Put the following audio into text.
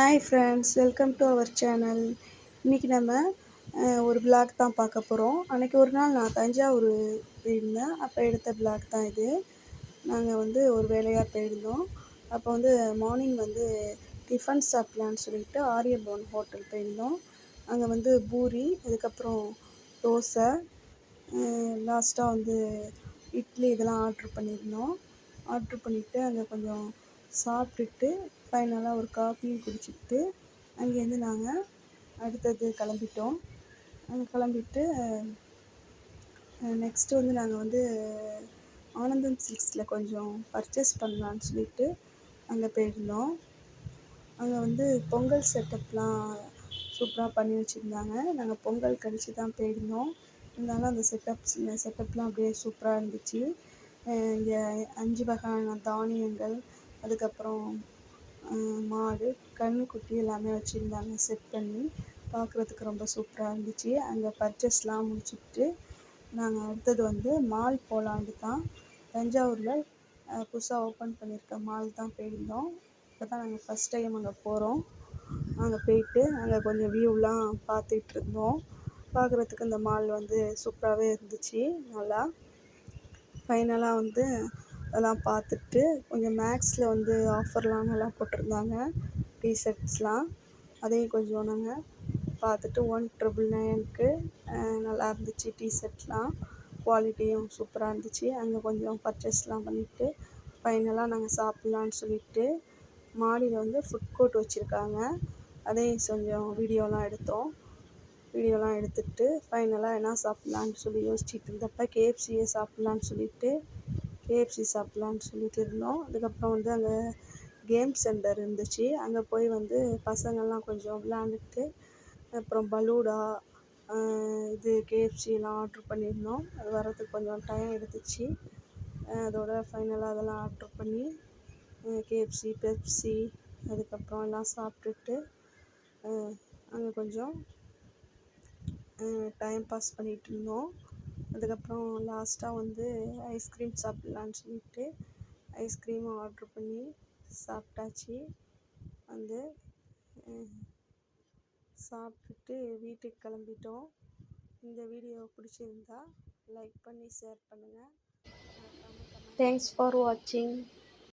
Hi friends, welcome to our channel. இன்றைக்கி நம்ம ஒரு விளாக் தான் பார்க்க போகிறோம். அன்றைக்கி ஒரு நாள் நான் தஞ்சாவூர் போயிருந்தேன். அப்போ எடுத்த விளாக் தான் இது. நாங்கள் ஒரு வேலையாக போயிருந்தோம். அப்போ மார்னிங் டிஃபன் சாப்பிட்லான்னு சொல்லிட்டு ஆரியபவன் ஹோட்டல் போயிருந்தோம். அங்கே பூரி, அதுக்கப்புறம் தோசை, லாஸ்ட்டாக இட்லி இதெல்லாம் ஆர்ட்ரு பண்ணியிருந்தோம். ஆர்ட்ரு பண்ணிவிட்டு அங்கே கொஞ்சம் சாப்பிட்டுட்டு ஃபைனலாக ஒரு காஃபியும் குடிச்சிட்டு அங்கேருந்து நாங்கள் அடுத்தது கிளம்பிட்டோம். அங்கே கிளம்பிட்டு நெக்ஸ்ட்டு நாங்கள் ஆனந்தம் சில்க்ஸில் கொஞ்சம் பர்ச்சேஸ் பண்ணலான்னு சொல்லிட்டு அங்கே போயிருந்தோம். அங்கே பொங்கல் செட்டப்லாம் சூப்பராக பண்ணி வச்சுருந்தாங்க. நாங்கள் பொங்கல் கழிச்சு தான் போயிருந்தோம். இருந்தாலும் அந்த செட்டப்லாம் அப்படியே சூப்பராக இருந்துச்சு. இங்கே 5 வகையான தானியங்கள், அதுக்கப்புறம் மாடு, கன்றுக்குட்டி எல்லாமே வச்சுருந்தாங்க செட் பண்ணி. பார்க்குறதுக்கு ரொம்ப சூப்பராக இருந்துச்சு. அங்கே பர்ச்சேஸ்லாம் முடிச்சுட்டு நாங்கள் அடுத்தது மால் போகலான்ட்டு தான் தஞ்சாவூரில் புதுசாக ஓப்பன் பண்ணியிருக்க மால் தான் போயிருந்தோம். இப்போ தான் நாங்கள் ஃபஸ்ட் டைம் அங்கே போகிறோம். அங்கே போயிட்டு அங்கே கொஞ்சம் வியூலாம் பார்த்துட்டு இருந்தோம். பார்க்குறதுக்கு இந்த மால் சூப்பராகவே இருந்துச்சு. நல்லா ஃபைனலாக அதெல்லாம் பார்த்துட்டு கொஞ்சம் மேக்ஸில் ஆஃபர்லாம் நல்லா போட்டிருந்தாங்க. டிஷர்ட்ஸ்லாம் அதையும் கொஞ்சம் நாங்கள் பார்த்துட்டு 199க்கு நல்லா இருந்துச்சு. டிஷர்ட்லாம் குவாலிட்டியும் சூப்பராக இருந்துச்சு. அங்கே கொஞ்சம் பர்ச்சேஸ்லாம் பண்ணிவிட்டு ஃபைனலாக நாங்கள் சாப்பிட்லான்னு சொல்லிட்டு மாடியில் ஃபுட் கோர்ட் வச்சுருக்காங்க. அதையும் கொஞ்சம் வீடியோலாம் எடுத்துகிட்டு ஃபைனலாக என்ன சாப்பிட்லான்னு சொல்லி யோசிச்சுட்டு இருந்தப்போ கேஎஃப்சியே சாப்பிட்லான்னு சொல்லிட்டு கேஎஃப்சி சாப்பிட்லான்னு சொல்லிட்டு இருந்தோம். அதுக்கப்புறம் அங்கே கேம் சென்டர் இருந்துச்சு. அங்கே போய் பசங்கள்லாம் கொஞ்சம் விளாண்டுட்டு அப்புறம் பலூடா கேஎஃப்சிலாம் ஆர்ட்ரு பண்ணியிருந்தோம். அது வர்றதுக்கு கொஞ்சம் டைம் எடுத்துச்சு. அதோட ஃபைனலாக அதெல்லாம் ஆர்ட்ரு பண்ணி கேஎஃப்சி, பெப்சி அதுக்கப்புறம் எல்லாம் சாப்பிட்டுட்டு அங்கே கொஞ்சம் டைம் பாஸ் பண்ணிகிட்டு இருந்தோம். அதுக்கப்புறம் லாஸ்ட்டாக ஐஸ்கிரீம் சாப்பிட்லான்னு சொல்லிட்டு ஐஸ்கிரீமும் ஆர்ட்ரு பண்ணி சாப்பிட்டாச்சு. சாப்பிட்டுட்டு வீட்டுக்கு கிளம்பிட்டோம். இந்த வீடியோ பிடிச்சிருந்தா லைக் பண்ணி ஷேர் பண்ணுங்கள். தேங்க்ஸ் ஃபார் வாட்சிங்.